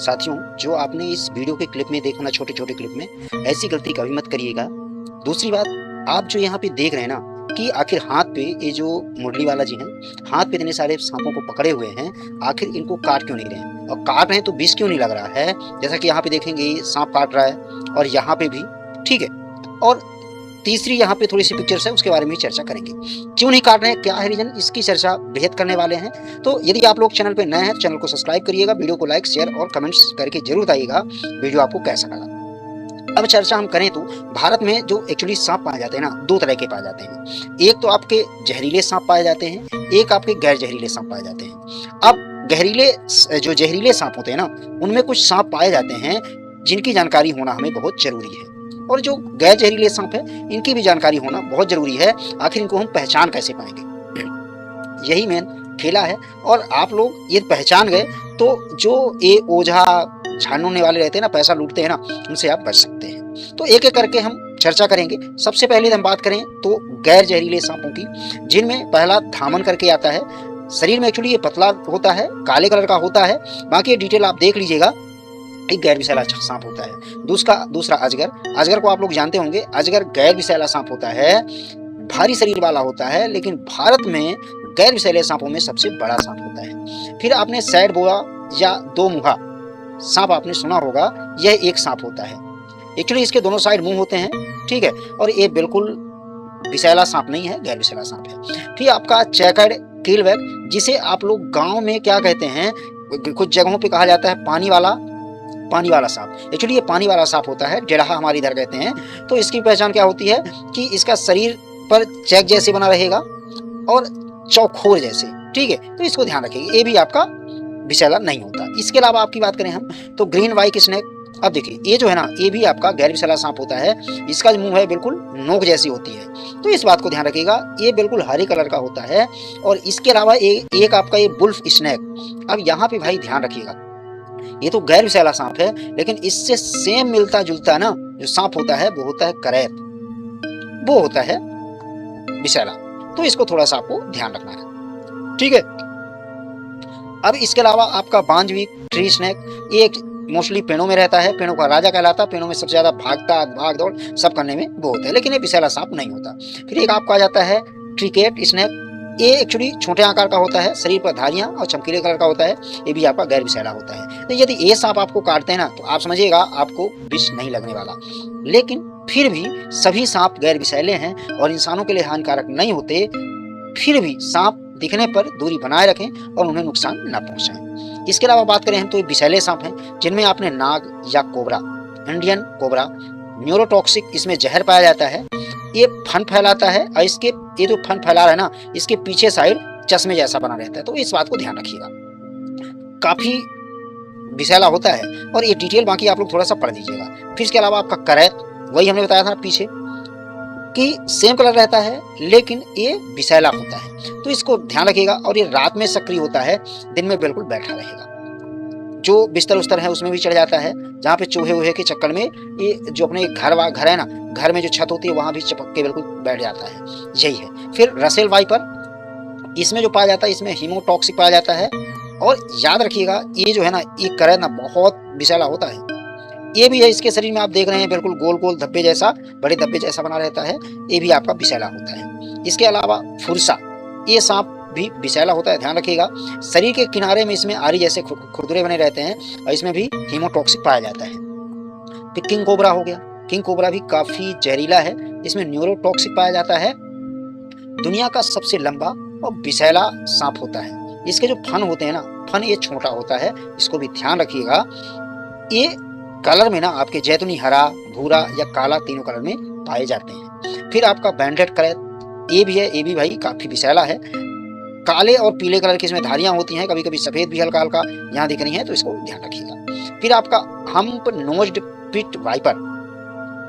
साथियों, जो आपने इस वीडियो के क्लिप में देखा ना, छोटे-छोटे क्लिप में, ऐसी गलती कभी मत करिएगा। दूसरी बात, आप जो यहाँ पे देख रहे हैं ना कि आखिर हाथ पे ये जो मुरली वाला जी हैं, हाथ पे इतने सारे साँपों को पकड़े हुए हैं, आखिर इनको काट क्यों नहीं रहे हैं? और काट रहे हैं तो विष क्यों नहीं लग रहा है? जैसा कि यहाँ पे देखेंगे ये साँप काट रहा है और यहाँ पे भी, ठीक है? और तीसरी यहाँ पे थोड़ी-सी पिक्चर्स है, उसके बारे में भी चर्चा करेंगे। क्यों नहीं काट रहे हैं, क्या है रीज़न, इसकी चर्चा बेहद करने वाले हैं। तो यदि आप लोग चैनल पे नए हैं, तो चैनल को सब्सक्राइब करिएगा, वीडियो को लाइक, शेयर और कमेंट्स करके ज़रूर बताइएगा, वीडियो आपको कैसा लगा। अब चर्चा हम करें तो भारत में जो एक्चुअली साँप पाए जाते हैं ना, 2 तरह के पाए जाते हैं। एक तो आपके जहरीले साँप पाए जाते हैं, एक आपके गैर जहरीले साँप पाए जाते हैं। अब जो जहरीले साँप होते हैं ना, उनमें कुछ साँप पाए जाते हैं, जिनकी जानकारी होना हमें बहुत ज़रूरी है। और जो गैर जहरीले साँप हैं, इनकी भी जानकारी होना बहुत ज़रूरी है। आखिर इनको हम पहचान कैसे पाएँगे? यही मेन खेला है। और आप लोग ये पहचान गए तो जो ये ओझा झाड़ने वाले रहते हैं ना, पैसा लूटते हैं ना, उनसे आप बच सकते हैं। तो एक-एक करके हम चर्चा करेंगे। सबसे पहले हम बात करें तो गैर जहरीले साँपों की, जिनमें पहला धामन करके आता है। शरीर में एक्चुअली ये पतला होता है, काले कलर का होता है। बाकी ये डिटेल आप देख लीजिएगा। एक गैर विषैला साँप होता है। दूसरा अजगर। अजगर को आप लोग जानते होंगे। अजगर गैर विषैला साँप होता है, भारी शरीर वाला होता है, लेकिन भारत में गैर विषैले साँपों में सबसे बड़ा साँप होता है। फिर आपने सैड बोआ या 2 मुहा साँप आपने सुना होगा, यह एक साँप होता है। एक्चुअली इसके दोनों साइड मुँह होते हैं, ठीक है? और ये बिल्कुल विषैला साँप नहीं है, गैर विषैला साँप है। फिर आपका चेकर्ड किलबैक, जिसे आप लोग गाँव में क्या कहते हैं, कुछ जगहों पे कहा जाता है पानी वाला सांप। एक्चुअली ये पानी वाला सांप होता है, डेढ़हा हमारे इधर कहते हैं। तो इसकी पहचान क्या होती है कि इसका शरीर पर चेक जैसे बना रहेगा और चौखोर जैसे, ठीक है? तो इसको ध्यान रखिएगा, ये भी आपका विषैला नहीं होता। इसके अलावा आपकी बात करें हम तो ग्रीन वाइट स्नेक। अब देखिए, ये जो है ना, ये भी आपका गैर विषैला सांप होता है। इसका जो मुंह है बिल्कुल नोक जैसी होती है, तो इस बात को ध्यान रखिएगा, ये बिल्कुल हरे कलर का होता है। और इसके अलावा एक आपका ये वुल्फ स्नेक। अब यहाँ पे भाई ध्यान रखिएगा, ये तो गैर विषैला सांप है, लेकिन इससे सेम मिलता जुलता ना जो सांप होता है, वो होता है करैत, वो होता है विषैला। तो इसको थोड़ा सा आपको ध्यान रखना है, ठीक है? अब इसके अलावा आपका बांजवी ट्री स्नेक, ये मोस्टली पेड़ों में रहता है, पेड़ों का राजा कहलाता है, पेड़ों में सबसे ज्यादा भाग दौड़ सब करने में वो होता है, लेकिन ये विषैला सांप नहीं होता। फिर एक आपको आ जाता है ट्रिकेट स्नेक। ये एक्चुअली छोटे आकार का होता है, शरीर पर धारियां और चमकीले कलर का होता है। ये भी आपका गैर विषैला होता है। तो यदि ये सांप आपको काटते हैं ना, तो आप समझिएगा आपको विष नहीं लगने वाला। लेकिन फिर भी सभी सांप गैर विषैले हैं और इंसानों के लिए हानिकारक नहीं होते। फिर भी सांप दिखने पर दूरी बनाए रखें और उन्हें नुकसान न पहुंचाएं। इसके अलावा बात करें हम तो ये विषैले सांप हैं, जिनमें आपने नाग या कोबरा, इंडियन कोबरा, न्यूरोटॉक्सिक, इसमें जहर पाया जाता है। ये फन फैलाता है और ये जो फन फैला रहा है ना, इसके पीछे साइड चश्मे जैसा बना रहता है। तो इस बात को ध्यान रखिएगा, काफी विषैला होता है। और ये डिटेल बाकी आप लोग थोड़ा सा पढ़ लीजिएगा। फिर इसके अलावा आपका करैत, वही हमने बताया था पीछे कि सेम कलर रहता है, लेकिन ये विषैला होता है। तो इसको ध्यान रखिएगा। और ये रात में सक्रिय होता है, दिन में बिल्कुल बैठा रहेगा। जो बिस्तर उस्तर है उसमें भी चढ़ जाता है, जहाँ पे चूहे वूहे के चक्कर में ये जो अपने घर है ना, घर में जो छत होती है वहां भी चिपक के बिल्कुल बैठ जाता है, यही है। फिर रसेल वाइपर, इसमें जो पाया जाता है, इसमें हीमोटॉक्सिक पाया जाता है। और याद रखिएगा, ये जो है ना, ये करैत ना बहुत विषैला होता है। ये भी है, इसके शरीर में आप देख रहे हैं बिल्कुल गोल गोल धब्बे जैसा, बड़े धब्बे जैसा बना रहता है। ये भी आपका विषैला होता है। इसके अलावा फुरसा, ये सांप भी विषैला होता है, ध्यान रखिएगा। शरीर के किनारे में इसमें आरी जैसे खुरदुरे बने रहते हैं और इसमें भी हीमोटॉक्सिक पाया जाता है। फिर किंग कोबरा हो गया। किंग कोबरा भी काफी जहरीला है, इसमें न्यूरोटॉक्सिक पाया जाता है। दुनिया का सबसे लंबा और विषैला सांप होता है। इसके जो फन होते हैं ना, फन ये छोटा होता है, इसको भी ध्यान रखिएगा। ये कलर में ना आपके जैतूनी, हरा, भूरा या काला, तीनों कलर में पाए जाते हैं। फिर आपका बैंडेड करैत, ये भी है, ये भी भाई काफी विषैला है। काले और पीले कलर की इसमें धारियां होती हैं, कभी कभी सफेद भी हल्का हल्का यहाँ दिख रही है, तो इसको ध्यान रखिएगा। फिर आपका हम्प नोज्ड पिट वाइपर,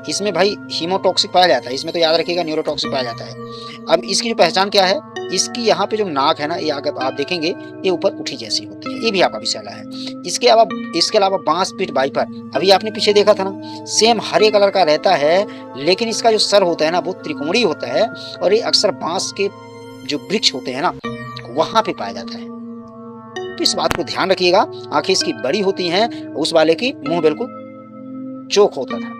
इसमें भाई हीमोटॉक्सिक पाया जाता है, इसमें तो याद रखिएगा न्यूरोटॉक्सिक पाया जाता है। अब इसकी जो पहचान क्या है, इसकी यहाँ पे जो नाक है ना, ये अगर आप देखेंगे ये ऊपर उठी जैसी होती है, ये भी आपका विषैला है। इसके अलावा बांस पिट वाइपर, अभी आपने पीछे देखा था ना, सेम हरे कलर का रहता है, लेकिन इसका जो सर होता है ना, वो त्रिकोणीय होता है। और ये अक्सर बांस के जो वृक्ष होते हैं ना, वहां पे पाया जाता है। तो तो इस बात को ध्यान रखिएगा। आंखें इसकी बड़ी होती हैं, उस वाले की मुंह बिल्कुल चौक होता था।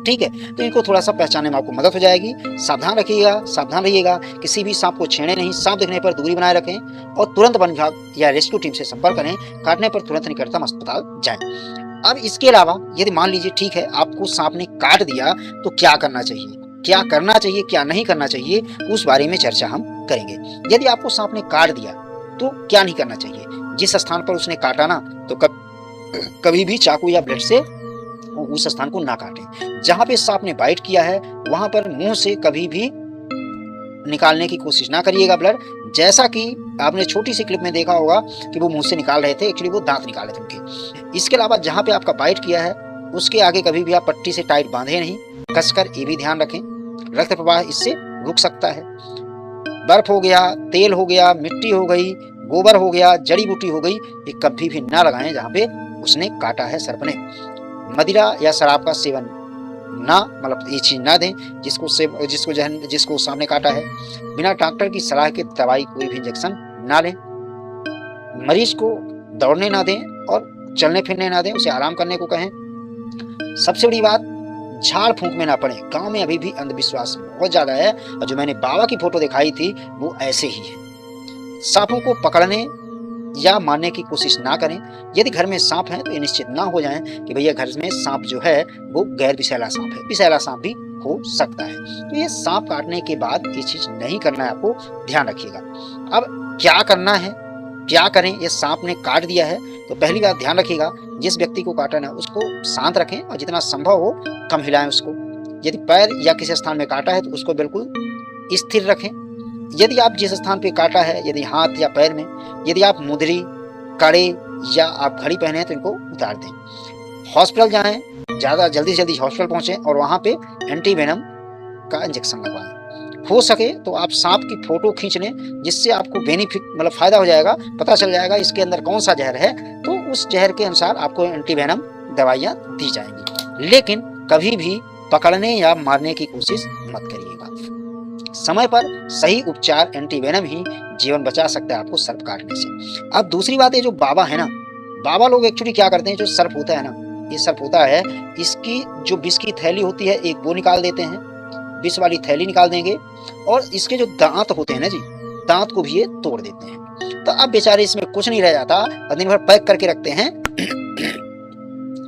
ठीक है, तो इनको थोड़ा सा पहचानने में आपको मदद हो जाएगी। सावधान रखिएगा, सावधान रहिएगा, किसी भी सांप को छेड़े नहीं, सांप दिखने पर दूरी बनाए रखें और तुरंत वन विभाग या रेस्क्यू टीम से संपर्क करें। काटने पर तुरंत निकटतम अस्पताल जाएं। अब इसके अलावा यदि मान लीजिए ठीक है आपको सांप ने काट दिया तो क्या करना चाहिए, क्या करना चाहिए, क्या नहीं करना चाहिए, उस बारे में चर्चा हम करेंगे। यदि आपको सांप ने काट दिया तो क्या नहीं करना चाहिए। जिस स्थान पर उसने काटा ना, तो कभी भी चाकू या ब्लेड से उस स्थान को ना काटें। जहां पे सांप ने बाइट किया है वहां पर मुंह से कभी भी निकालने की कोशिश ना करिएगा ब्लड। जैसा कि आपने छोटी सी क्लिप में देखा होगा कि वो मुंह से निकाल रहे थे, एक्चुअली वो दांत निकाल रहे थे उनके। इसके अलावा जहां पे आपका बाइट किया है उसके आगे कभी भी आप पट्टी से टाइट बांधे नहीं, कसकर ये भी ध्यान रखें। रक्त प्रवाह इससे रुक सकता है। बर्फ हो गया, तेल हो गया, मिट्टी हो गई, गोबर हो गया, जड़ी बूटी हो गई, ये कभी भी ना लगाएं जहां पे उसने काटा है सर्प ने। मदिरा या शराब का सेवन ना, मतलब ये चीज ना दें जिसको सामने काटा है। बिना डॉक्टर की सलाह के दवाई कोई भी इंजेक्शन ना लें। मरीज को दौड़ने ना दें और चलने फिरने ना दें, उसे आराम करने को कहें। सबसे बड़ी बात, झाड़ फूंक में ना पड़े। गांव में अभी भी अंधविश्वास बहुत ज्यादा है और जो मैंने बाबा की फोटो दिखाई थी वो ऐसे ही है। सांपों को पकड़ने या मारने की कोशिश ना करें। यदि घर में सांप है तो ये निश्चित ना हो जाएं कि भैया घर में सांप जो है वो गैर विषैला सांप है। विषैला सांप भी हो सकता है, तो ये सांप काटने के बाद ये चीज नहीं करना है, आपको ध्यान रखिएगा। अब क्या करना है, क्या करें। ये सांप ने काट दिया है तो पहली बात ध्यान रखिएगा, जिस व्यक्ति को काटा है उसको शांत रखें और जितना संभव हो कम हिलाएं उसको। यदि पैर या किसी स्थान में काटा है तो उसको बिल्कुल स्थिर रखें। यदि आप जिस स्थान पे काटा है, यदि हाथ या पैर में, यदि आप मुंदरी, कड़े या आप घड़ी पहने हैं तो इनको उतार दें। हॉस्पिटल जाएं, ज्यादा जल्दी से जल्दी हॉस्पिटल पहुंचे और वहां पे एंटीवेनम का इंजेक्शन लगवाएं। हो सके तो आप सांप की फोटो खींच लें, जिससे आपको बेनिफिट मतलब फायदा हो जाएगा, पता चल जाएगा इसके अंदर कौन सा जहर है, तो उस जहर के अनुसार आपको एंटीवेनम दवाइयां दी जाएंगी। लेकिन कभी भी पकड़ने या मारने की कोशिश मत करिएगा। समय पर सही उपचार एंटीवेनम ही जीवन बचा सकता है आपको सर्प काटने से। अब दूसरी बात, ये जो बाबा है ना, बाबा लोग एक्चुअली क्या करते हैं, जो सर्प होता है ना, ये सर्प होता है, इसकी जो विष की थैली होती है एक वो निकाल देते हैं, विष वाली थैली निकाल देंगे और इसके जो दांत होते हैं ना जी, दांत को भी ये तोड़ देते हैं। तो अब बेचारे इसमें कुछ नहीं रह जाता और दिन भर पैक करके रखते हैं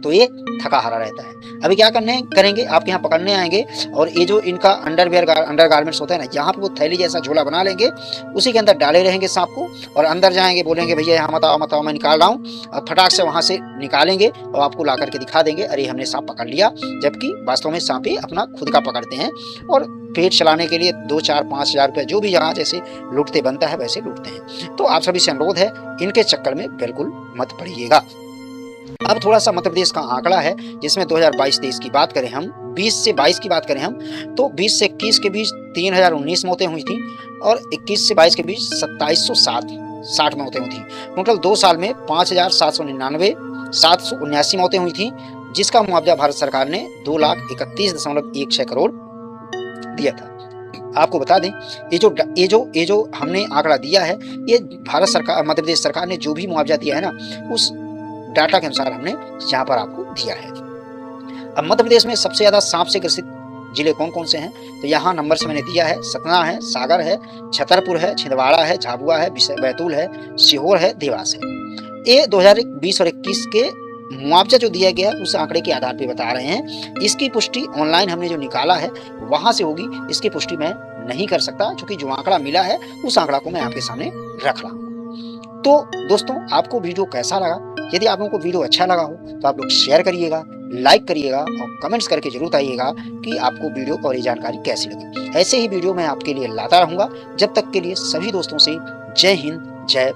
तो ये थका हारा रहता है। अभी क्या करेंगे, आपके यहाँ पकड़ने आएंगे और ये जो इनका अंडरगारमेंट्स होता है ना, यहाँ पे वो थैली जैसा झोला बना लेंगे, उसी के अंदर डाले रहेंगे सांप को और अंदर जाएंगे, बोलेंगे भैया यहाँ मत आओ मैं निकाल रहा हूँ, और फटाक से वहां से निकालेंगे और आपको ला करके दिखा देंगे, अरे हमने सांप पकड़ लिया। जबकि वास्तव में सांप ही अपना खुद का पकड़ते हैं और पेट चलाने के लिए 2, 4, 5 हजार रुपया जो भी यहाँ जैसे लूटते बनता है वैसे लूटते हैं। तो आप सभी से अनुरोध है, इनके चक्कर में बिल्कुल मत पड़िएगा। अब थोड़ा सा मध्य प्रदेश का आंकड़ा है, जिसमें 2022-23 की बात करें हम, 20 से 22 की बात करें हम, तो 20 से 21 के बीच 3019 मौतें हुई थी और 21 से 22 के बीच 2760 मौतें हुई थी। टोटल 2 साल में 5779 मौतें हुई थी, जिसका मुआवजा भारत सरकार ने 2,31.16 करोड़ दिया था। आपको बता दें, ये जो हमने आंकड़ा दिया है, ये भारत सरकार, मध्य प्रदेश सरकार ने जो भी मुआवजा दिया है ना, उस डाटा के अनुसार हमने यहाँ पर आपको दिया है। अब मध्य प्रदेश में सबसे ज्यादा सांप से ग्रसित जिले कौन कौन से हैं, तो यहाँ नंबर से मैंने दिया है, सतना है, सागर है, छतरपुर है, छिंदवाड़ा है, झाबुआ है, बैतूल है, सीहोर है, देवास है। ये 2020 और 21 के मुआवजा जो दिया गया उस आंकड़े के आधार पर बता रहे हैं। इसकी पुष्टि ऑनलाइन हमने जो निकाला है वहां से होगी, इसकी पुष्टि मैं नहीं कर सकता, क्योंकि जो आंकड़ा मिला है उस आंकड़ा को मैं आपके सामने रख रहा हूँ। तो दोस्तों, आपको वीडियो कैसा लगा? यदि आप लोगों को वीडियो अच्छा लगा हो तो आप लोग शेयर करिएगा, लाइक करिएगा और कमेंट्स करके जरूर बताइएगा कि आपको वीडियो और ये जानकारी कैसी लगी। ऐसे ही वीडियो मैं आपके लिए लाता रहूंगा। जब तक के लिए सभी दोस्तों से जय हिंद, जय